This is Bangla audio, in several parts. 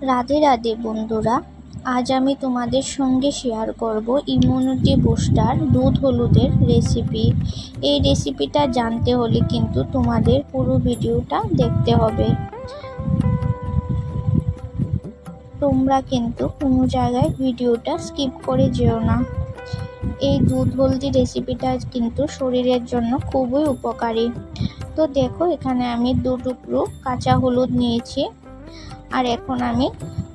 রাধে রাধে বন্ধুরা, আজ আমি তোমাদের সঙ্গে শেয়ার করব ইমিউনিটি বুস্টার দুধ হলুদের রেসিপি। এই রেসিপিটা জানতে হলে কিন্তু তোমাদের পুরো ভিডিওটা দেখতে হবে। তোমরা কিন্তু কোনো জায়গায় ভিডিওটা স্কিপ করে যেও না। এই দুধ হলদি রেসিপিটা কিন্তু শরীরের জন্য খুবই উপকারী। তো দেখো, এখানে আমি 2 টুকরো কাঁচা হলুদ নিয়েছি, আর এখন আমি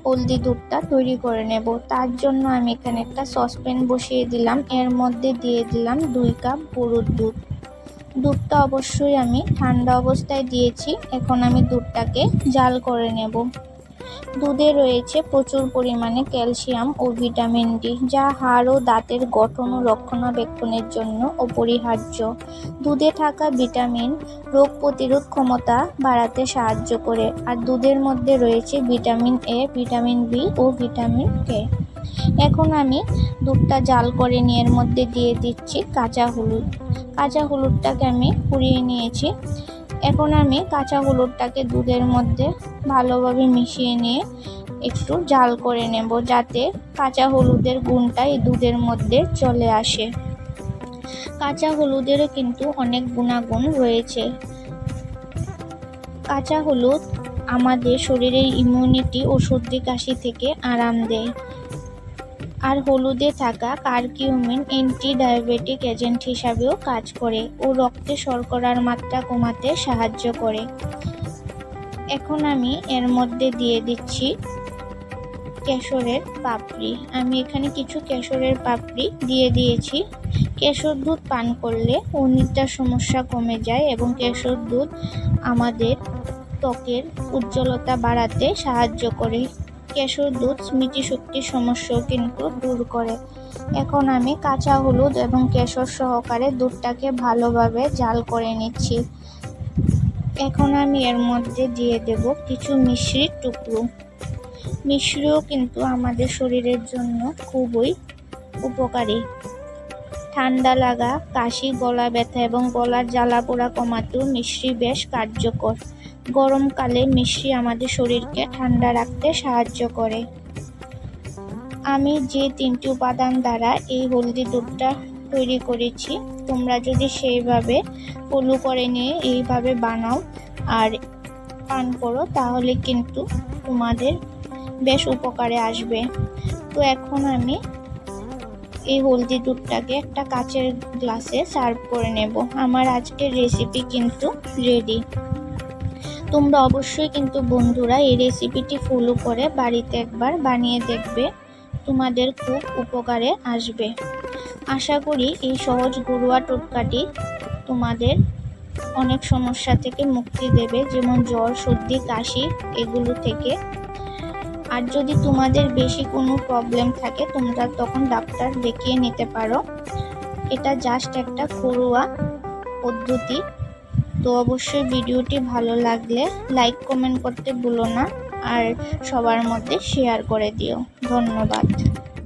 হলদি দুধটা তৈরি করে নেব। তার জন্য আমি এখানে একটা সসপ্যান বসিয়ে দিলাম, এর মধ্যে দিয়ে দিলাম 2 কাপ গরুর দুধ। দুধটা অবশ্যই আমি ঠান্ডা অবস্থায় দিয়েছি। এখন আমি দুধটাকে জাল করে নেব। দুধে রয়েছে প্রচুর পরিমাণে ক্যালসিয়াম ও ভিটামিন ডি, যা হাড় ও দাঁতের গঠন ও রক্ষণাবেক্ষণের জন্য অপরিহার্য। দুধে থাকা ভিটামিন রোগ প্রতিরোধ ক্ষমতা বাড়াতে সাহায্য করে, আর দুধের মধ্যে রয়েছে ভিটামিন এ, ভিটামিন বি ও ভিটামিন কে। এখন আমি দুধটা জাল করে নিয়ে এর মধ্যে দিয়ে দিচ্ছি কাঁচা হলুদ। কাঁচা হলুদটাকে আমি পুড়িয়ে নিয়েছি। এখন আমি কাঁচা হলুদটাকে দুধের মধ্যে ভালোভাবে মিশিয়ে নিয়ে একটু জাল করে নেব, যাতে কাঁচা হলুদের গুণটা এই দুধের মধ্যে চলে আসে। কাঁচা হলুদেরও কিন্তু অনেক গুণাগুণ রয়েছে। কাঁচা হলুদ আমাদের শরীরের ইমিউনিটি ও সর্দি কাশি থেকে আরাম দেয়, আর হলুদে থাকা কারকিউমিন অ্যান্টি ডায়াবেটিক এজেন্ট হিসাবেও কাজ করে ও রক্তে শর্করার মাত্রা কমাতে সাহায্য করে। এখন আমি এর মধ্যে দিয়ে দিচ্ছি কেশরের পাপড়ি। আমি এখানে কিছু কেশরের পাপড়ি দিয়ে দিয়েছি। কেশর দুধ পান করলে অনিদ্রার সমস্যা কমে যায় এবং কেশর দুধ আমাদের ত্বকের উজ্জ্বলতা বাড়াতে সাহায্য করে। কেশর দুধ স্মৃতিশক্তির সমস্যাও কিন্তু দূর করে। এখন আমি কাঁচা হলুদ এবং কেশর সহকারে দুধটাকে ভালোভাবে জাল করে নিচ্ছি। এখন আমি এর মধ্যে দিয়ে দেব কিছু মিশ্রির টুকরো। মিশ্রিও কিন্তু আমাদের শরীরের জন্য খুবই উপকারী। ঠান্ডা লাগা, কাশি, গলা ব্যথা এবং গলার জ্বালা পোড়া কমাতেও মিশ্রি বেশ কার্যকর। গরমকালে মিশ্রি আমাদের শরীরকে ঠান্ডা রাখতে সাহায্য করে। আমি যে 3টি উপাদান দ্বারা এই হলদি দুধটা তৈরি করেছি, তোমরা যদি সেইভাবে ফলো করে নিয়ে এইভাবে বানাও আর পান করো, তাহলে কিন্তু তোমাদের বেশ উপকারে আসবে। তো এখন আমি এই হলদি দুধটাকে একটা কাচের গ্লাসে সার্ভ করে নেব। আমার আজকের রেসিপি কিন্তু রেডি। তোমরা অবশ্যই কিন্তু বন্ধুরা এই রেসিপিটি ফলো করে বাড়িতে একবার বানিয়ে দেখবে, তোমাদের খুব উপকারে আসবে। আশা করি এই সহজ ঘরোয়া টোটকাটি তোমাদের অনেক সমস্যা থেকে মুক্তি দেবে, যেমন জ্বর, সর্দি, কাশি এগুলো থেকে। আর যদি তোমাদের বেশি কোনো প্রবলেম থাকে, তোমরা তখন ডাক্তার দেখিয়ে নিতে পারো। এটা জাস্ট একটা ঘরোয়া পদ্ধতি। তো অবশ্যই ভিডিওটি ভালো লাগলে লাইক কমেন্ট করতে ভুলো না, আর সবার মধ্যে শেয়ার করে দিও। ধন্যবাদ।